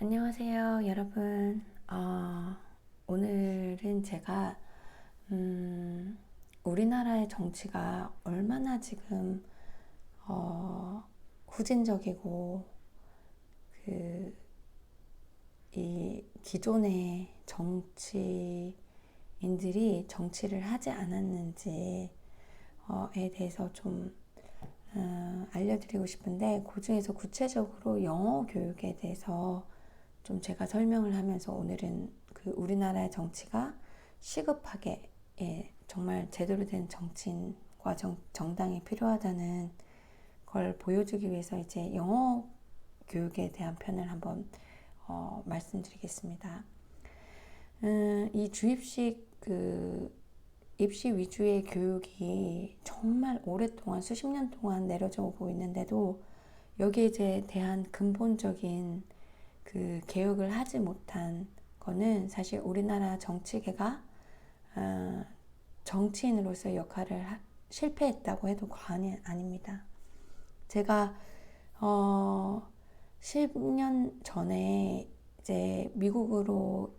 안녕하세요, 여러분. 오늘은 제가 우리나라의 정치가 얼마나 지금 후진적이고 그 이 기존의 정치인들이 정치를 하지 않았는지에 대해서 좀 알려드리고 싶은데, 그 중에서 구체적으로 영어 교육에 대해서 좀 제가 설명을 하면서 오늘은 그 우리나라의 정치가 시급하게, 정말 제대로 된 정치인과 정당이 필요하다는 걸 보여주기 위해서 이제 영어 교육에 대한 편을 한번 말씀드리겠습니다. 이 주입식 입시 위주의 교육이 정말 오랫동안 수십 년 동안 내려져 오고 있는데도 여기에 이제 대한 근본적인 그 개혁을 하지 못한 거는 사실 우리나라 정치계가 정치인으로서의 역할을 실패했다고 해도 과언이 아닙니다. 제가 10년 전에 이제 미국으로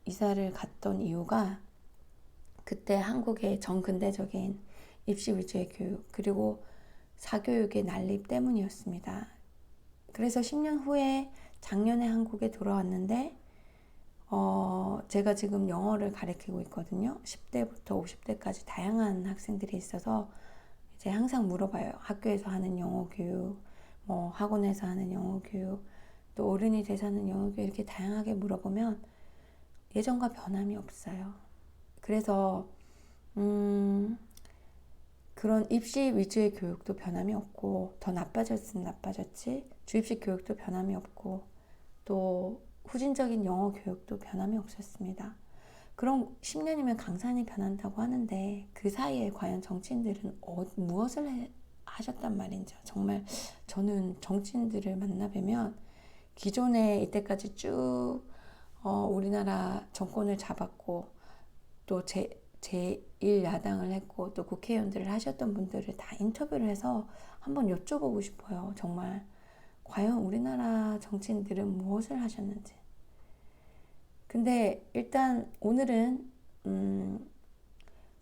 이사를 갔던 이유가 그때 한국의 정근대적인 입시 위주의 교육, 그리고 사교육의 난립 때문이었습니다. 그래서 10년 후에 작년에 한국에 돌아왔는데 제가 지금 영어를 가르치고 있거든요. 10대부터 50대까지 다양한 학생들이 있어서 이제 항상 물어봐요. 학교에서 하는 영어 교육, 뭐 학원에서 하는 영어 교육, 또 어른이 돼서 하는 영어 교육, 이렇게 다양하게 물어보면 예전과 변함이 없어요. 그래서 그런 입시 위주의 교육도 변함이 없고, 더 나빠졌으면 나빠졌지, 주입식 교육도 변함이 없고, 또 후진적인 영어 교육도 변함이 없었습니다. 그럼 10년이면 강산이 변한다고 하는데 그 사이에 과연 정치인들은 무엇을 하셨단 말인지, 정말 저는 정치인들을 만나 뵈면 기존에 이때까지 쭉 우리나라 정권을 잡았고, 또 제1야당을 했고, 또 국회의원들을 하셨던 분들을 다 인터뷰를 해서 한번 여쭤보고 싶어요. 정말 과연 우리나라 정치인들은 무엇을 하셨는지. 근데 일단 오늘은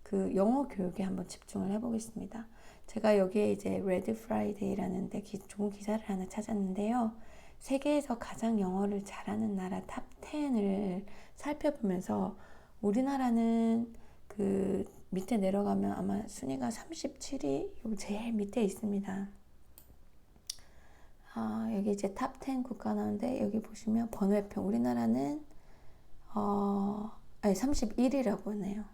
그 영어 교육에 한번 집중을 해보겠습니다. 제가 여기에 이제 레드 프라이데이라는 데 좋은 기사를 하나 찾았는데요. 세계에서 가장 영어를 잘하는 나라 탑 10을 살펴보면서 우리나라는 그 밑에 내려가면 아마 순위가 37위 제일 밑에 있습니다. 여기 이제 탑 10 국가 나오는데, 여기 보시면 번외편 우리나라는 31위라고 하네요.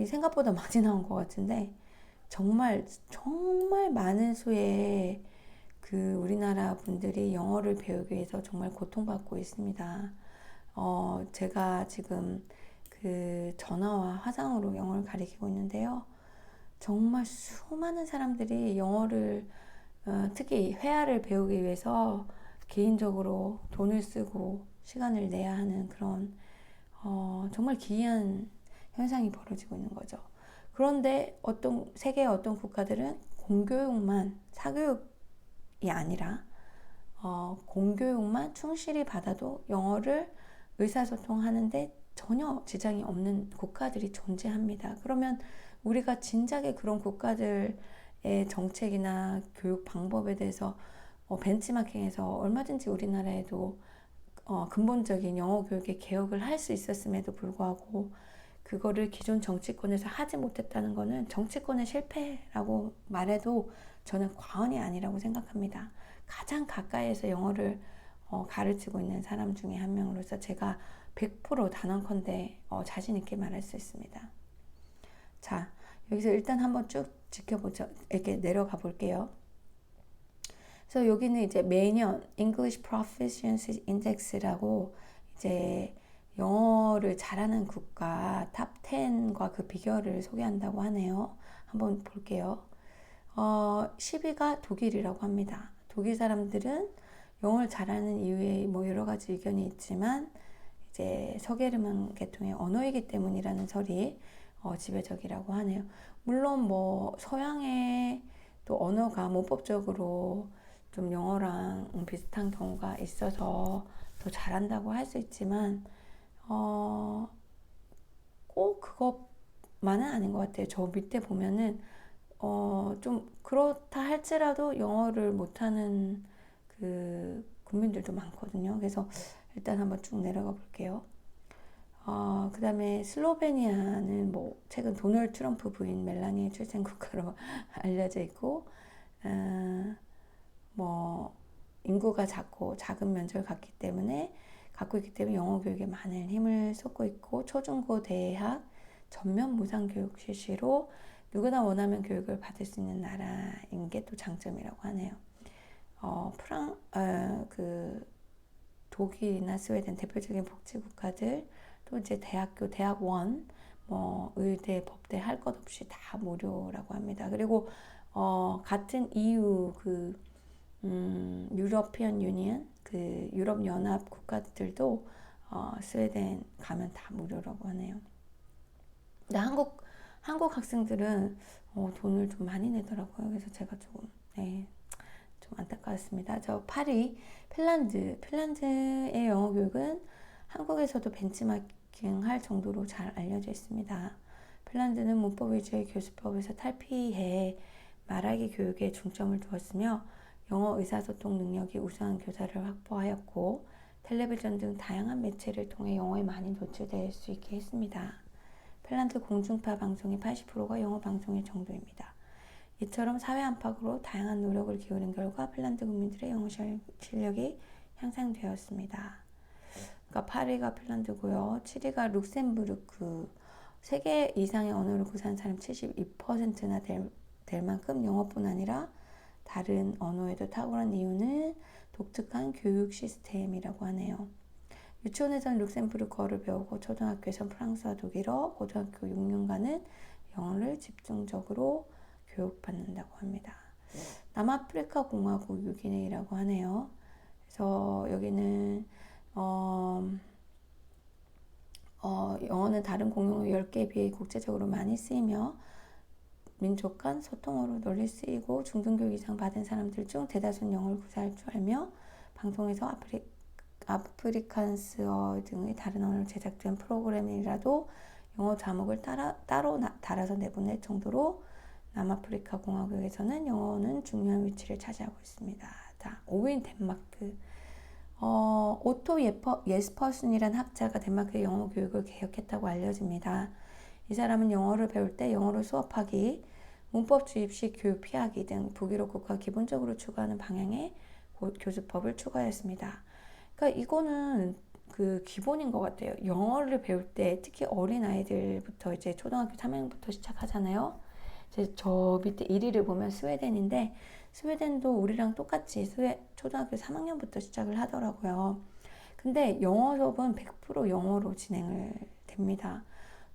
생각보다 많이 나온 것 같은데, 정말 정말 많은 수의 그 우리나라 분들이 영어를 배우기 위해서 정말 고통받고 있습니다. 제가 지금 그 전화와 화상으로 영어를 가르치고 있는데요. 정말 수많은 사람들이 영어를 특히 회화를 배우기 위해서 개인적으로 돈을 쓰고 시간을 내야 하는 그런 정말 기이한 현상이 벌어지고 있는 거죠. 그런데 세계의 어떤 국가들은 공교육만, 사교육이 아니라 공교육만 충실히 받아도 영어를 의사소통하는데 전혀 지장이 없는 국가들이 존재합니다. 그러면 우리가 진작에 그런 국가들의 정책이나 교육 방법에 대해서 벤치마킹해서 얼마든지 우리나라에도 근본적인 영어 교육의 개혁을 할 수 있었음에도 불구하고 그거를 기존 정치권에서 하지 못했다는 것은 정치권의 실패라고 말해도 저는 과언이 아니라고 생각합니다. 가장 가까이에서 영어를 가르치고 있는 사람 중에 한 명으로서 제가 100% 단언컨대 자신 있게 말할 수 있습니다. 자, 여기서 일단 한번 쭉 지켜보죠. 이렇게 내려가 볼게요. 그래서 여기는 이제 매년 English Proficiency Index라고 이제 영어를 잘하는 국가 탑 10과 그 비결을 소개한다고 하네요. 한번 볼게요. 10위가 독일이라고 합니다. 독일 사람들은 영어를 잘하는 이유에 뭐 여러 가지 의견이 있지만 이제 서게르만 계통의 언어이기 때문이라는 설이 지배적이라고 하네요. 물론 뭐 서양의 또 언어가 문법적으로 좀 영어랑 비슷한 경우가 있어서 더 잘한다고 할 수 있지만 꼭 그것만은 아닌 것 같아요. 저 밑에 보면은 좀 그렇다 할지라도 영어를 못하는 그 국민들도 많거든요. 그래서 일단 한번 쭉 내려가 볼게요. 그 다음에 슬로베니아는 뭐 최근 도널드 트럼프 부인 멜라니의 출생 국가로 알려져 있고, 뭐 인구가 작고 작은 면적을 갖고 있기 때문에 영어 교육에 많은 힘을 쏟고 있고, 초중고 대학 전면 무상 교육 실시로 누구나 원하면 교육을 받을 수 있는 나라인 게 또 장점이라고 하네요. 그 독일이나 스웨덴 대표적인 복지 국가들, 또 이제 대학원, 뭐 의대, 법대 할 것 없이 다 무료라고 합니다. 그리고 같은 EU 유러피언 유니언, 그 유럽 연합 국가들도 스웨덴 가면 다 무료라고 하네요. 근데 한국 학생들은 돈을 좀 많이 내더라고요. 그래서 제가 조금 좀 안타까웠습니다. 저 파리, 핀란드의 영어 교육은 한국에서도 벤치마킹 할 정도로 잘 알려져 있습니다. 핀란드는 문법 위주의 교수법에서 탈피해 말하기 교육에 중점을 두었으며 영어 의사소통 능력이 우수한 교사를 확보하였고, 텔레비전 등 다양한 매체를 통해 영어에 많이 노출될 수 있게 했습니다. 핀란드 공중파 방송의 80%가 영어 방송의 정도입니다. 이처럼 사회 안팎으로 다양한 노력을 기울인 결과 핀란드 국민들의 영어 실력이 향상되었습니다. 그러니까 8위가 핀란드고요. 7위가 룩셈부르크. 3개 이상의 언어를 구사한 사람 72%나 될 만큼 영어뿐 아니라 다른 언어에도 탁월한 이유는 독특한 교육 시스템이라고 하네요. 유치원에서는 룩셈부르크어를 배우고 초등학교에서는 프랑스와 독일어, 고등학교 6년간은 영어를 집중적으로 교육받는다고 합니다. 남아프리카 공화국 6인회라고 하네요. 그래서 여기는 영어는 다른 공용어 10개에 비해 국제적으로 많이 쓰이며 민족 간 소통어로 널리 쓰이고, 중등교육 이상 받은 사람들 중 대다수는 영어를 구사할 줄 알며 방송에서 아프리칸스어 등의 다른 언어로 제작된 프로그램이라도 영어 자막을 따로 달아서 내보낼 정도로 남아프리카 공화국에서는 영어는 중요한 위치를 차지하고 있습니다. 자, 5위인 덴마크. 오토 예스퍼슨이란 학자가 덴마크의 영어 교육을 개혁했다고 알려집니다. 이 사람은 영어를 배울 때 영어로 수업하기, 문법 주입식 교육 피하기 등 북유럽 국가 기본적으로 추구하는 방향의 교수법을 추가했습니다. 그러니까 이거는 그 기본인 것 같아요. 영어를 배울 때 특히 어린 아이들부터 이제 초등학교 3학년부터 시작하잖아요. 이제 저 밑에 1위를 보면 스웨덴인데, 스웨덴도 우리랑 똑같이 초등학교 3학년부터 시작을 하더라고요. 근데 영어 수업은 100% 영어로 진행을 됩니다.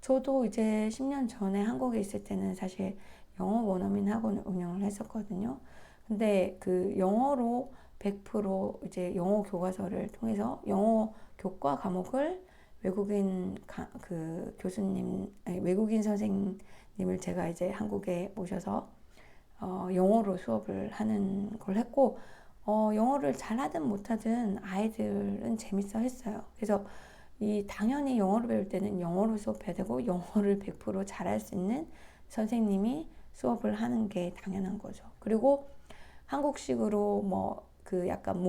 저도 이제 10년 전에 한국에 있을 때는 사실 영어 원어민 학원을 운영을 했었거든요. 근데 그 영어로 100% 이제 영어 교과서를 통해서 영어 교과 과목을 외국인 선생님을 제가 이제 한국에 모셔서 영어로 수업을 하는 걸 했고, 영어를 잘하든 못하든 아이들은 재밌어 했어요. 그래서 당연히 영어를 배울 때는 영어로 수업해야 되고, 영어를 100% 잘할 수 있는 선생님이 수업을 하는 게 당연한 거죠. 그리고 한국식으로 뭐 그 약간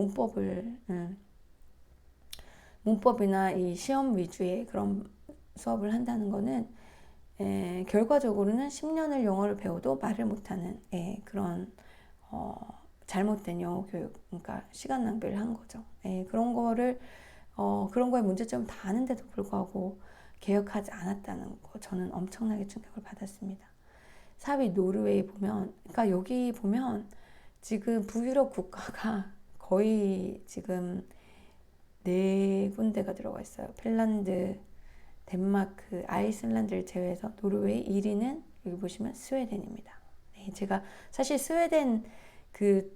문법이나 이 시험 위주의 그런 수업을 한다는 거는 결과적으로는 10년을 영어를 배워도 말을 못하는 그런 잘못된 영어 교육, 그러니까 시간 낭비를 한 거죠. 그런 거에 문제점을 다 아는데도 불구하고 개혁하지 않았다는 거, 저는 엄청나게 충격을 받았습니다. 4위 노르웨이 보면, 그러니까 여기 보면 지금 북유럽 국가가 거의 지금 4군데가 들어가 있어요. 핀란드, 덴마크, 아이슬란드를 제외해서 노르웨이, 1위는 여기 보시면 스웨덴입니다. 제가 사실 스웨덴 그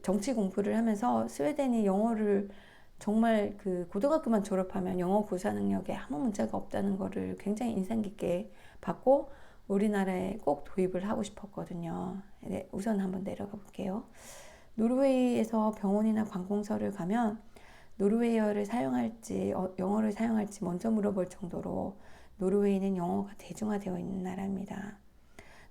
정치 공부를 하면서 스웨덴이 영어를 정말 그 고등학교만 졸업하면 영어 구사 능력에 아무 문제가 없다는 거를 굉장히 인상 깊게 봤고, 우리나라에 꼭 도입을 하고 싶었거든요. 우선 한번 내려가 볼게요. 노르웨이에서 병원이나 관공서를 가면 노르웨이어를 사용할지 영어를 사용할지 먼저 물어볼 정도로 노르웨이는 영어가 대중화되어 있는 나라입니다.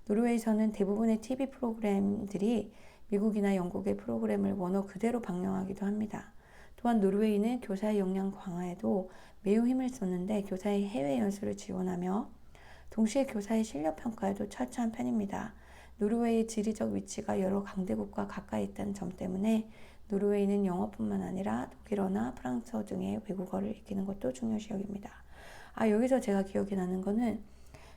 노르웨이에서는 대부분의 TV 프로그램들이 미국이나 영국의 프로그램을 원어 그대로 방영하기도 합니다. 또한 노르웨이는 교사의 역량 강화에도 매우 힘을 쏟는데 교사의 해외 연수를 지원하며 동시에 교사의 실력 평가에도 철저한 편입니다. 노르웨이의 지리적 위치가 여러 강대국과 가까이 있다는 점 때문에 노르웨이는 영어뿐만 아니라 독일어나 프랑스어 등의 외국어를 익히는 것도 중요시 여깁니다. 여기서 제가 기억이 나는 거는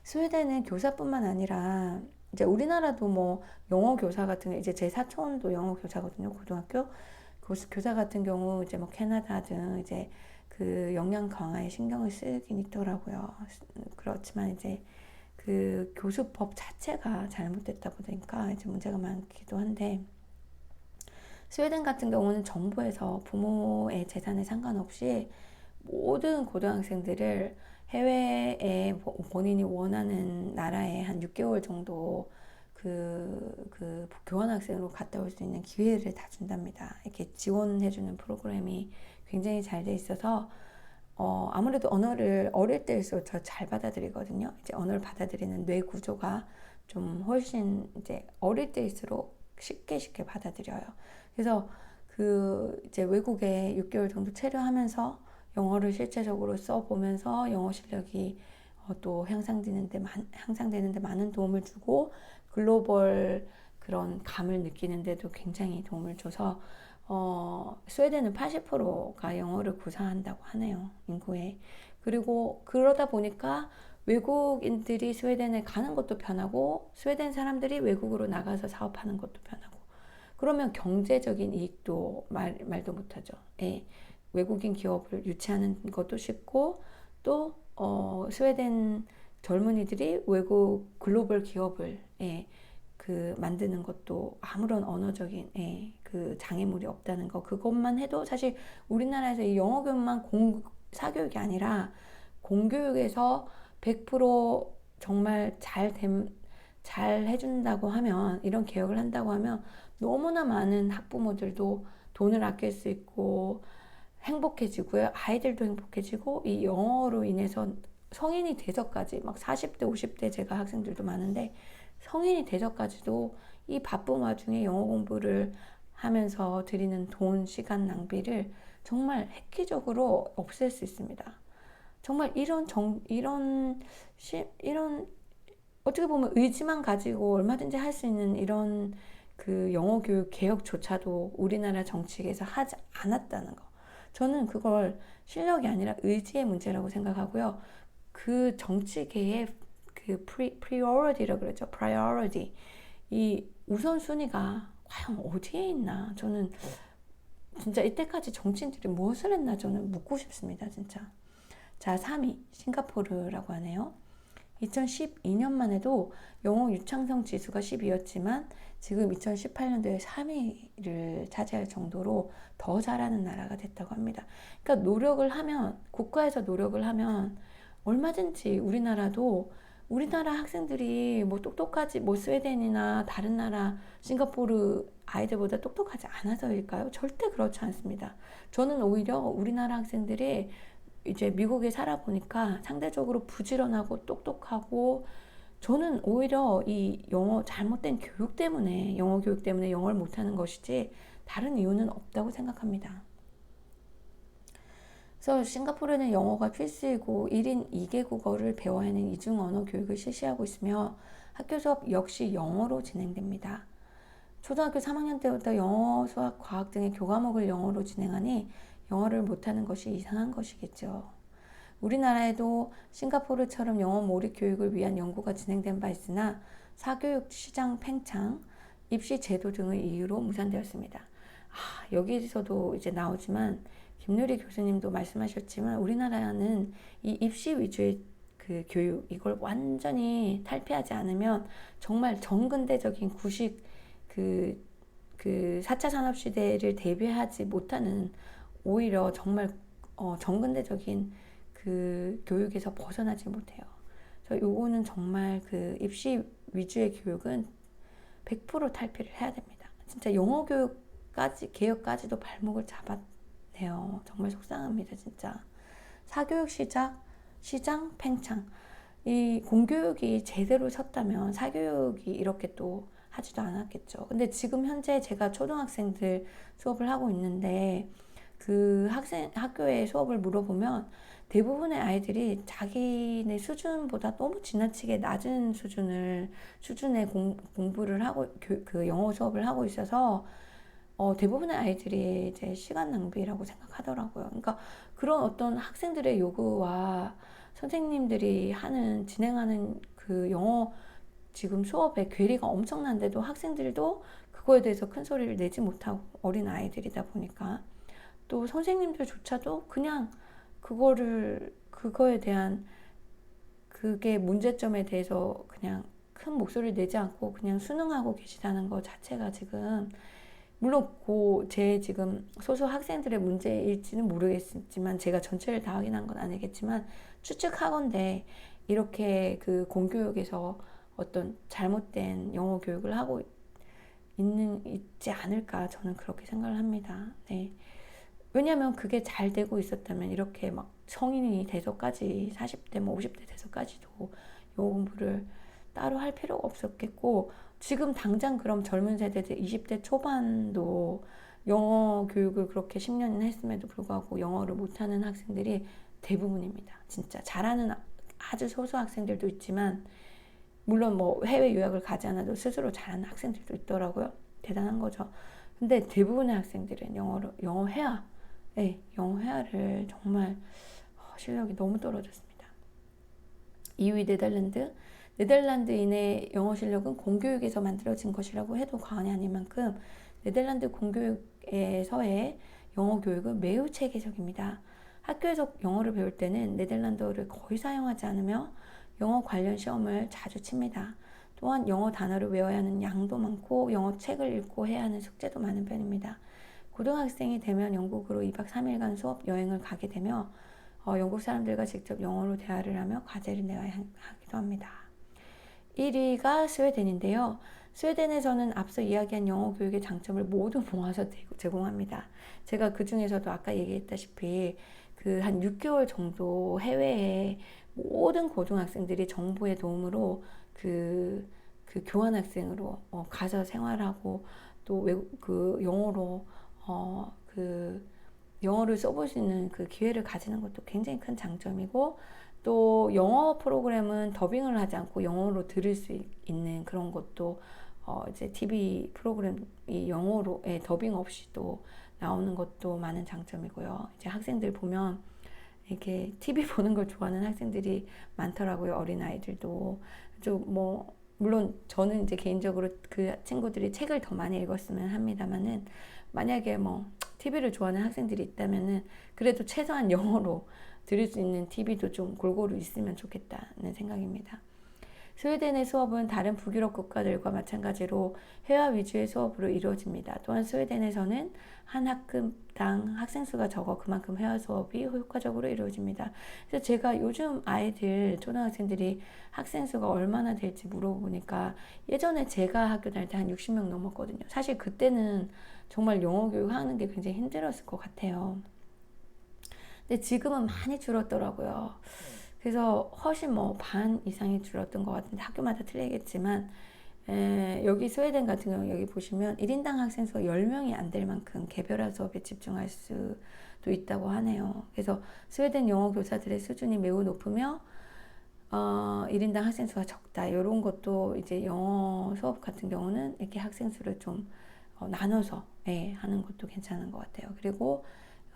스웨덴은 교사뿐만 아니라 이제 우리나라도 뭐 영어 교사 같은 게 이제 제 사촌도 영어 교사거든요. 고등학교 교사 같은 경우 이제 뭐 캐나다 등 이제 그 역량 강화에 신경을 쓰긴 있더라고요. 그렇지만 이제 그 교수법 자체가 잘못됐다 보니까 이제 문제가 많기도 한데 스웨덴 같은 경우는 정부에서 부모의 재산에 상관없이 모든 고등학생들을 해외에 본인이 원하는 나라에 한 6개월 정도 그 교환학생으로 갔다 올 수 있는 기회를 다 준답니다. 이렇게 지원해주는 프로그램이 굉장히 잘 돼 있어서 아무래도 언어를 어릴 때일수록 더 잘 받아들이거든요. 이제 언어를 받아들이는 뇌 구조가 좀 훨씬 이제 어릴 때일수록 쉽게 받아들여요. 그래서 그 이제 외국에 6개월 정도 체류하면서 영어를 실제적으로 써보면서 영어 실력이 또 향상되는데 많은 도움을 주고 글로벌 그런 감을 느끼는데도 굉장히 도움을 줘서 스웨덴은 80%가 영어를 구사한다고 하네요. 인구에. 그리고 그러다 보니까 외국인들이 스웨덴에 가는 것도 편하고 스웨덴 사람들이 외국으로 나가서 사업하는 것도 편하고 그러면 경제적인 이익도 말도 못하죠. 예. 외국인 기업을 유치하는 것도 쉽고 또 스웨덴 젊은이들이 외국 글로벌 기업을 그 만드는 것도 아무런 언어적인 그 장애물이 없다는 거 그것만 해도 사실 우리나라에서 이 영어 교육만 사교육이 아니라 공교육에서 100% 정말 잘 해준다고 하면 이런 개혁을 한다고 하면 너무나 많은 학부모들도 돈을 아낄 수 있고 행복해지고요. 아이들도 행복해지고 이 영어로 인해서 성인이 돼서까지 막 40대 50대 제가 학생들도 많은데 성인이 돼서까지도 이 바쁜 와중에 영어 공부를 하면서 들이는 돈, 시간 낭비를 정말 획기적으로 없앨 수 있습니다. 정말 이런 어떻게 보면 의지만 가지고 얼마든지 할 수 있는 이런 그 영어 교육 개혁조차도 우리나라 정치계에서 하지 않았다는 거. 저는 그걸 실력이 아니라 의지의 문제라고 생각하고요. 그 정치계의 그 priority라고 그러죠. priority. 이 우선순위가 과연 어디에 있나. 저는 진짜 이때까지 정치인들이 무엇을 했나 저는 묻고 싶습니다. 진짜. 자, 3위 싱가포르라고 하네요. 2012년만 해도 영어 유창성 지수가 10이었지만 지금 2018년도에 3위를 차지할 정도로 더 잘하는 나라가 됐다고 합니다. 그러니까 노력을 하면 국가에서 노력을 하면 얼마든지 우리나라 학생들이 뭐 똑똑하지 뭐 스웨덴이나 다른 나라 싱가포르 아이들보다 똑똑하지 않아서일까요? 절대 그렇지 않습니다. 저는 오히려 우리나라 학생들이 이제 미국에 살아보니까 상대적으로 부지런하고 똑똑하고 저는 오히려 이 잘못된 교육 때문에 영어 교육 때문에 영어를 못하는 것이지 다른 이유는 없다고 생각합니다. 그래서 싱가포르는 영어가 필수이고 1인 2개 국어를 배워야 하는 이중 언어 교육을 실시하고 있으며 학교 수업 역시 영어로 진행됩니다. 초등학교 3학년 때부터 영어, 수학, 과학 등의 교과목을 영어로 진행하니 영어를 못하는 것이 이상한 것이겠죠. 우리나라에도 싱가포르처럼 영어 몰입 교육을 위한 연구가 진행된 바 있으나 사교육 시장 팽창, 입시 제도 등의 이유로 무산되었습니다. 여기서도 이제 나오지만 김누리 교수님도 말씀하셨지만 우리나라는 이 입시 위주의 그 교육 이걸 완전히 탈피하지 않으면 정말 정근대적인 구식 그 4차 산업시대를 대비하지 못하는 오히려 정말 정근대적인 그 교육에서 벗어나지 못해요. 그래서 요거는 정말 그 입시 위주의 교육은 100% 탈피를 해야 됩니다. 진짜 영어 교육 개혁까지도 발목을 잡았네요. 정말 속상합니다, 진짜. 사교육 시장 팽창. 이 공교육이 제대로 섰다면 사교육이 이렇게 또 하지도 않았겠죠. 근데 지금 현재 제가 초등학생들 수업을 하고 있는데 그 학교의 수업을 물어보면 대부분의 아이들이 자기네 수준보다 너무 지나치게 낮은 수준의 공부를 하고 그 영어 수업을 하고 있어서 대부분의 아이들이 이제 시간 낭비라고 생각하더라고요. 그러니까 그런 어떤 학생들의 요구와 선생님들이 진행하는 그 영어 지금 수업에 괴리가 엄청난데도 학생들도 그거에 대해서 큰 소리를 내지 못하고 어린 아이들이다 보니까 또 선생님들조차도 그냥 그거에 대한 그게 문제점에 대해서 그냥 큰 목소리를 내지 않고 그냥 순응하고 계시다는 것 자체가 지금 물론 제 지금 소수 학생들의 문제일지는 모르겠지만 제가 전체를 다 확인한 건 아니겠지만 추측하건대 이렇게 그 공교육에서 어떤 잘못된 영어 교육을 하고 있지 않을까 저는 그렇게 생각을 합니다. 네. 왜냐하면 그게 잘 되고 있었다면 이렇게 막 성인이 돼서까지 40대 뭐 50대 돼서까지도 영어 공부를 따로 할 필요가 없었겠고 지금 당장 그럼 젊은 세대들 20대 초반도 영어 교육을 그렇게 10년이나 했음에도 불구하고 영어를 못하는 학생들이 대부분입니다. 진짜 잘하는 아주 소수 학생들도 있지만 물론 뭐 해외 유학을 가지 않아도 스스로 잘하는 학생들도 있더라고요. 대단한 거죠. 근데 대부분의 학생들은 영어 회화, 네, 영어 회화를 정말 실력이 너무 떨어졌습니다. 2위 네덜란드인의 영어 실력은 공교육에서 만들어진 것이라고 해도 과언이 아닐 만큼 네덜란드 공교육에서의 영어 교육은 매우 체계적입니다. 학교에서 영어를 배울 때는 네덜란드어를 거의 사용하지 않으며 영어 관련 시험을 자주 칩니다. 또한 영어 단어를 외워야 하는 양도 많고 영어 책을 읽고 해야 하는 숙제도 많은 편입니다. 고등학생이 되면 영국으로 2박 3일간 수업 여행을 가게 되며 영국 사람들과 직접 영어로 대화를 하며 과제를 내야 하기도 합니다. 1위가 스웨덴인데요. 스웨덴에서는 앞서 이야기한 영어 교육의 장점을 모두 모아서 제공합니다. 제가 그 중에서도 아까 얘기했다시피 그 한 6개월 정도 해외에 모든 고등학생들이 정부의 도움으로 그 교환학생으로 가서 생활하고 또 그 영어를 써볼 수 있는 그 기회를 가지는 것도 굉장히 큰 장점이고 또 영어 프로그램은 더빙을 하지 않고 영어로 들을 수 있는 그런 것도 이제 TV 프로그램이 영어로 더빙 없이 또 나오는 것도 많은 장점이고요. 이제 학생들 보면 이렇게 TV 보는 걸 좋아하는 학생들이 많더라고요. 어린 아이들도. 뭐 물론 저는 이제 개인적으로 그 친구들이 책을 더 많이 읽었으면 합니다만은 만약에 뭐 TV를 좋아하는 학생들이 있다면은 그래도 최소한 영어로 들을 수 있는 TV도 좀 골고루 있으면 좋겠다는 생각입니다. 스웨덴의 수업은 다른 북유럽 국가들과 마찬가지로 회화 위주의 수업으로 이루어집니다. 또한 스웨덴에서는 한 학급당 학생 수가 적어 그만큼 회화 수업이 효과적으로 이루어집니다. 그래서 제가 요즘 초등학생들이 학생 수가 얼마나 될지 물어보니까 예전에 제가 학교 다닐 때 한 60명 넘었거든요. 사실 그때는 정말 영어 교육 하는 게 굉장히 힘들었을 것 같아요. 근데 지금은 많이 줄었더라고요. 그래서 훨씬 뭐 반 이상이 줄었던 것 같은데 학교마다 틀리겠지만 여기 스웨덴 같은 경우 여기 보시면 1인당 학생 수가 10명이 안 될 만큼 개별화 수업에 집중할 수도 있다고 하네요. 그래서 스웨덴 영어 교사들의 수준이 매우 높으며 1인당 학생 수가 적다. 이런 것도 이제 영어 수업 같은 경우는 이렇게 학생 수를 좀 나눠서 하는 것도 괜찮은 것 같아요. 그리고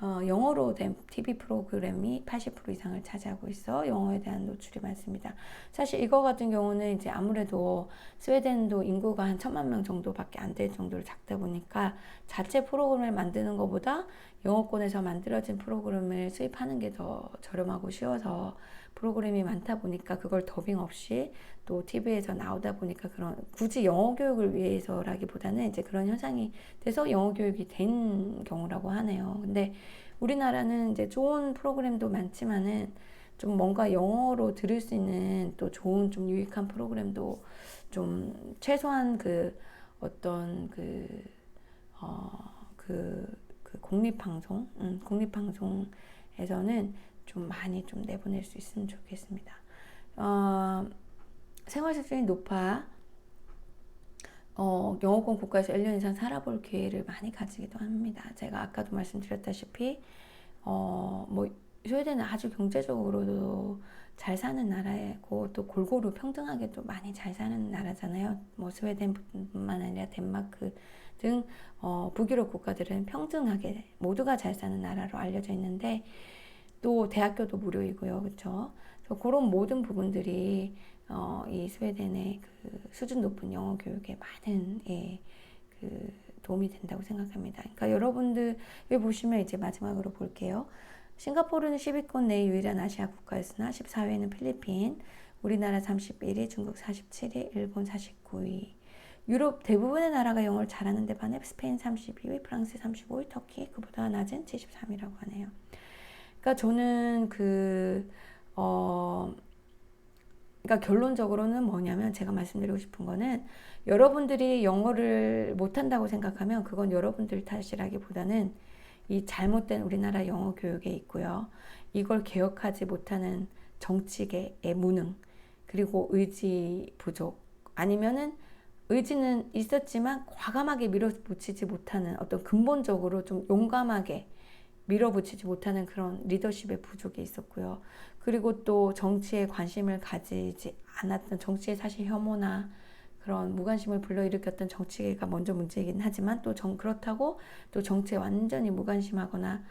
영어로 된 TV 프로그램이 80% 이상을 차지하고 있어 영어에 대한 노출이 많습니다. 사실 이거 같은 경우는 이제 아무래도 스웨덴도 인구가 한 1000만 명 정도밖에 안 될 정도로 작다 보니까 자체 프로그램을 만드는 것보다 영어권에서 만들어진 프로그램을 수입하는 게 더 저렴하고 쉬워서 프로그램이 많다 보니까 그걸 더빙 없이 또 TV에서 나오다 보니까 굳이 영어 교육을 위해서라기보다는 이제 그런 현상이 돼서 영어 교육이 된 경우라고 하네요. 근데 우리나라는 이제 좋은 프로그램도 많지만은 좀 뭔가 영어로 들을 수 있는 또 좋은 좀 유익한 프로그램도 좀 최소한 그 공립방송, 공립방송에서는 좀 많이 좀 내보낼 수 있으면 좋겠습니다. 생활 수준이 높아 영어권 국가에서 1년 이상 살아볼 기회를 많이 가지기도 합니다. 제가 아까도 말씀드렸다시피 뭐 스웨덴은 아주 경제적으로도 잘 사는 나라고 또 골고루 평등하게도 많이 잘 사는 나라잖아요. 뭐 스웨덴뿐만 아니라 덴마크 등 북유럽 국가들은 평등하게 모두가 잘 사는 나라로 알려져 있는데 또 대학교도 무료이고요, 그렇죠? 그래서 그런 모든 부분들이 이 스웨덴의 그 수준 높은 영어 교육에 많은 그 도움이 된다고 생각합니다. 그러니까 여러분들 여기 보시면 이제 마지막으로 볼게요. 싱가포르는 10위권 내 유일한 아시아 국가였으나 14위는 필리핀, 우리나라 31위, 중국 47위, 일본 49위. 유럽 대부분의 나라가 영어를 잘하는 데 반해 스페인 32위, 프랑스 35위, 터키 그보다 낮은 73위라고 하네요. 그러니까 저는 그러니까 결론적으로는 뭐냐면 제가 말씀드리고 싶은 거는 여러분들이 영어를 못한다고 생각하면 그건 여러분들 탓이라기보다는 이 잘못된 우리나라 영어 교육에 있고요. 이걸 개혁하지 못하는 정치계의 무능, 그리고 의지 부족, 아니면은 의지는 있었지만 과감하게 밀어붙이지 못하는 어떤 근본적으로 좀 용감하게 밀어붙이지 못하는 그런 리더십의 부족이 있었고요. 그리고 또 정치에 관심을 가지지 않았던 정치에 사실 혐오나 그런 무관심을 불러일으켰던 정치가 먼저 문제이긴 하지만 또 그렇다고 또 정치에 완전히 무관심하거나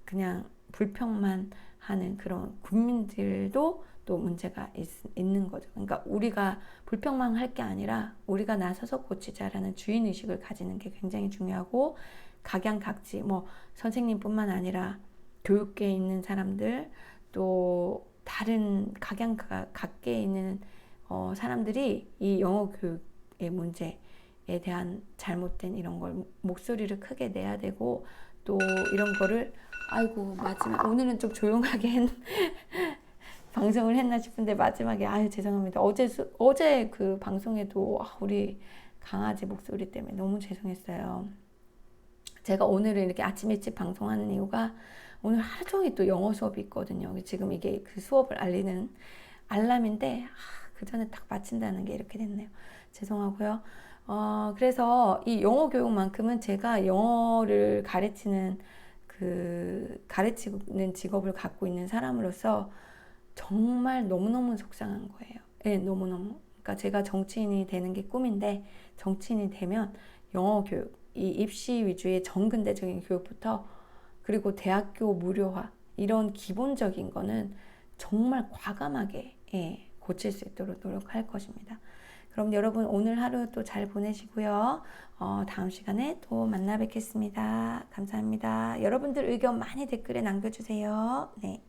그냥 불평만 하는 그런 국민들도 또 문제가 있는 거죠. 그러니까 우리가 불평만 할 게 아니라 우리가 나서서 고치자라는 주인의식을 가지는 게 굉장히 중요하고 각양각지 뭐 선생님뿐만 아니라 교육계에 있는 사람들 또 다른 각양각계에 있는 사람들이 이 영어 교육의 문제에 대한 잘못된 이런 걸 목소리를 크게 내야 되고 또 이런 거를 아이고 마지막 오늘은 좀 조용하게 방송을 했나 싶은데 마지막에 아유 죄송합니다. 어제 그 방송에도 우리 강아지 목소리 때문에 너무 죄송했어요. 제가 오늘은 이렇게 아침 일찍 방송하는 이유가 오늘 하루 종일 또 영어 수업이 있거든요. 지금 이게 그 수업을 알리는 알람인데 그 전에 딱 마친다는 게 이렇게 됐네요. 죄송하고요. 그래서 이 영어 교육만큼은 제가 영어를 가르치는 직업을 갖고 있는 사람으로서 정말 너무너무 속상한 거예요. 네, 너무너무. 그러니까 제가 정치인이 되는 게 꿈인데 정치인이 되면 영어 교육, 이 입시 위주의 정근대적인 교육부터 그리고 대학교 무료화 이런 기본적인 거는 정말 과감하게 고칠 수 있도록 노력할 것입니다. 그럼 여러분 오늘 하루 또 잘 보내시고요. 다음 시간에 또 만나 뵙겠습니다. 감사합니다. 여러분들 의견 많이 댓글에 남겨주세요. 네.